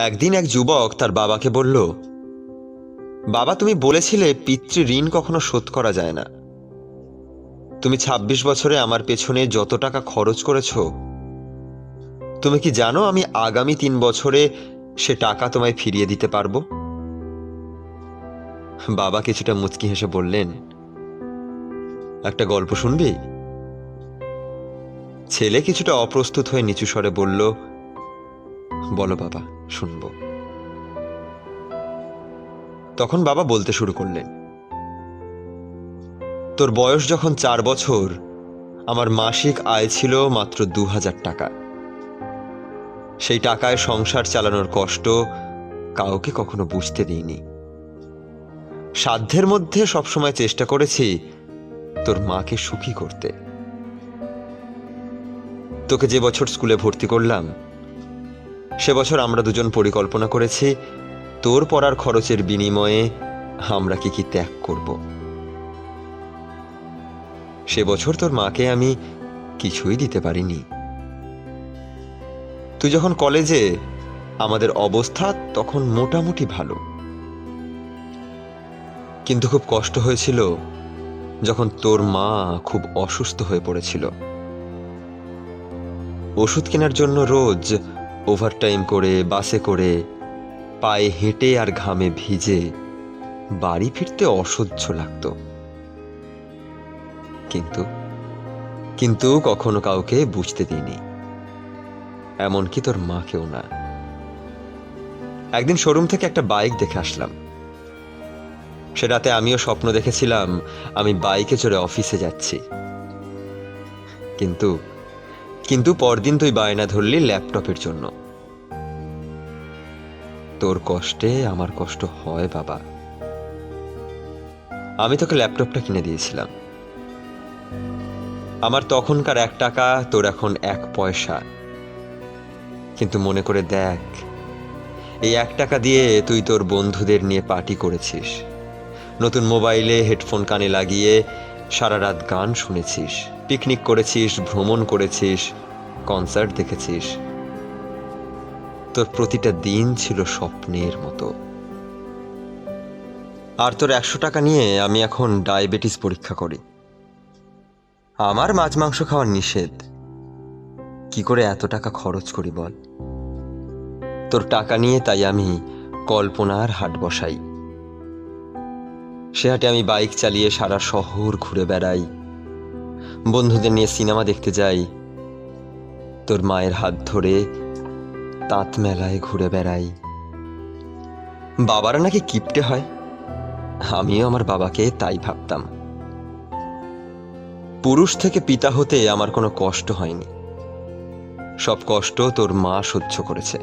একদিন এক যুবক তার বাবাকে বলল, বাবা, তুমি বলেছিলে পিতৃ ঋণ কখনো শোধ করা যায় না। তুমি ২৬ বছরে আমার পেছনে যত টাকা খরচ করেছ, তুমি কি জানো আমি আগামী ৩ বছরে সে টাকা তোমায় ফিরিয়ে দিতে পারবো? বাবা কিছুটা মুচকি হেসে বললেন, একটা গল্প শুনবি? ছেলে কিছুটা অপ্রস্তুত হয়ে নিচু স্বরে বলল, বলো বাবা, শুনবো। তখন বাবা বলতে শুরু করলেন, তোর বয়স যখন ৪ বছর, আমার মাসিক আয় ছিল মাত্র ২,০০০ টাকা। সেই টাকায় সংসার চালানোর কষ্ট কাউকে কখনো বুঝতে দিইনি। সাধ্যের মধ্যে সবসময় চেষ্টা করেছি তোর মাকে সুখী করতে। তোকে যে বছর স্কুলে ভর্তি করলাম, সে বছর আমরা দুজন পরিকল্পনা করেছি তোর পড়ার খরচের বিনিময়ে আমরা কি কি ত্যাগ করব। সে বছর তোর মাকে আমি কিছুই দিতে পারিনি। তুই যখন কলেজে, আমাদের অবস্থা তখন মোটামুটি ভালো, কিন্তু খুব কষ্ট হয়েছিল যখন তোর মা খুব অসুস্থ হয়ে পড়েছিল। ওষুধ কেনার জন্য রোজ ওভারটাইম করে, বাসে করে, পায়ে হেঁটে আর ঘামে ভিজে বাড়ি ফিরতে অসহ্য লাগত। কিন্তু কিন্তু কখনো কাউকে বুঝতে দিইনি, এমনকি তোর মাকেও না। একদিন শোরুম থেকে একটা বাইক দেখে আসলাম। সে রাতে আমিও স্বপ্ন দেখেছিলাম আমি বাইকে চড়ে অফিসে যাচ্ছি। কিন্তু কিন্তু পরদিন তুই বায়না ধরলি ল্যাপটপের জন্য। তোর কষ্টে আমার কষ্ট হয় বাবা। আমি তোকে ল্যাপটপটা কিনে দিয়েছিলাম। আমার তখনকার ১ টাকা তোর এখন ১ পয়সা। কিন্তু মনে করে দেখ, এই ১ টাকা দিয়ে তুই তোর বন্ধুদের নিয়ে পার্টি করেছিস, নতুন মোবাইলে হেডফোন কানে লাগিয়ে সারা রাত গান শুনেছিস, পিকনিক করেছিস, ভ্রমণ করেছিস, কনসার্ট দেখেছিস। তোর প্রতিটা দিন ছিল স্বপ্নের মতো। আর তোর ১০০ টাকা নিয়ে আমি এখন ডায়াবেটিস পরীক্ষা করি। আমার মাছ মাংস খাওয়া নিষেধ। কি করে এত টাকা খরচ করি বল? তোর টাকা নিয়ে তাই আমি কল্পনার হাট বসাই। সে হাটে আমি বাইক চালিয়ে সারা শহর ঘুরে বেড়াই, বন্ধুদের নিয়ে সিনেমা দেখতে যাই, তোর মায়ের হাত ধরে তাঁত মেলায় ঘুরে বেড়াই। বাবারা নাকি কিপটে হয়, আমিও আমার বাবাকে তাই ভাবতাম। পুরুষ থেকে পিতা হতে আমার কোনো কষ্ট হয়নি, সব কষ্ট তোর মা সহ্য করেছে।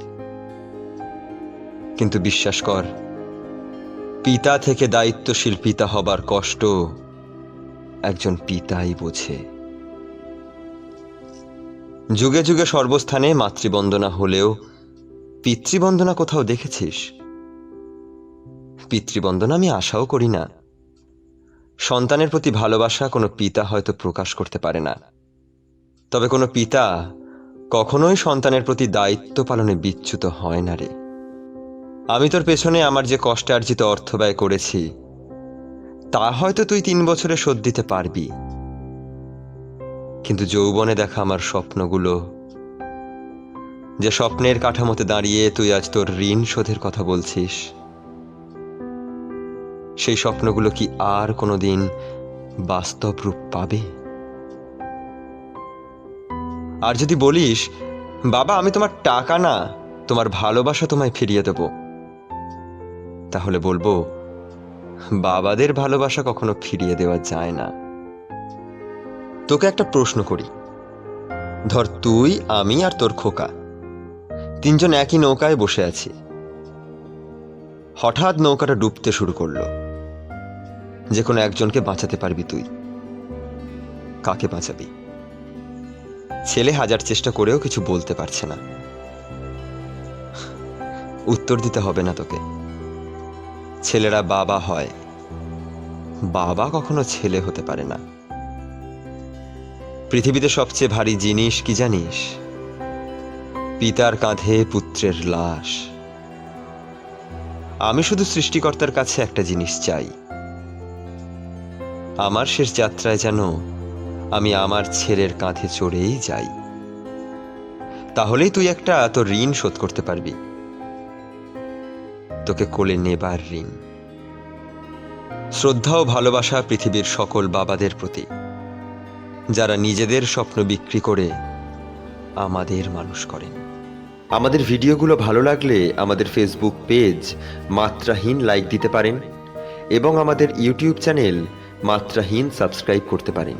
কিন্তু বিশ্বাস কর, পিতা থেকে দায়িত্বশীল পিতা হবার কষ্ট একজন পিতাই বোঝে। যুগে যুগে সর্বস্থানে মাতৃবন্দনা হলেও পিতৃবন্দনা কোথাও দেখেছিস? পিতৃবন্দনা আমি আশাও করি না। সন্তানের প্রতি ভালোবাসা কোনো পিতা হয়তো প্রকাশ করতে পারে না, তবে কোনো পিতা কখনোই সন্তানের প্রতি দায়িত্ব পালনে বিচ্যুত হয় না রে। আমি তোর পেছনে আমার যে কষ্টে অর্জিত অর্থ ব্যয় করেছি, তা হয়তো তুই ৩ বছরে শোধ দিতে পারবি, কিন্তু যৌবনে দেখা আমার স্বপ্নগুলো, যে স্বপ্নের কাঠামোতে দাঁড়িয়ে তুই আজ তোর ঋণ শোধের কথা বলছিস, সেই স্বপ্নগুলো কি আর কোনোদিন বাস্তব রূপ পাবে? আর যদি বলিস, বাবা আমি তোমার টাকা না, তোমার ভালোবাসা তোমায় ফিরিয়ে দেব, তাহলে বলবো, বাবাদের ভালোবাসা কখনো ফিরিয়ে দেওয়া যায় না। তোকে একটা প্রশ্ন করি, ধর তুই, আমি আর তোর খোকা ৩ জন একই নৌকায় বসে আছি। হঠাৎ নৌকাটা ডুবতে শুরু করলো। যে কোনো একজনকে বাঁচাতে পারবি তুই, কাকে বাঁচাবি? ছেলে হাজার চেষ্টা করেও কিছু বলতে পারছে না। উত্তর দিতে হবে না তোকে। ছেলেরা বাবা হয়, বাবা কখনো ছেলে হতে পারে না। পৃথিবীতে সবচেয়ে ভারী জিনিস কি জানিস? পিতার কাঁধে পুত্রের লাশ। আমি শুধু সৃষ্টিকর্তার কাছে একটা জিনিস চাই, আমার শেষ যাত্রায় যেন আমি আমার ছেলের কাঁধে চড়েই যাই। তাহলেই তুই একটা তোর ঋণ শোধ করতে পারবি, তোকে কোলে নেবার ঋণ। শ্রদ্ধা ও ভালোবাসা পৃথিবীর সকল বাবাদের প্রতি, যারা নিজেদের স্বপ্ন বিক্রি করে আমাদের মানুষ করেন। আমাদের ভিডিওগুলো ভালো লাগলে আমাদের ফেসবুক পেজ মাত্রাহীন লাইক দিতে পারেন এবং আমাদের ইউটিউব চ্যানেল মাত্রাহীন সাবস্ক্রাইব করতে পারেন।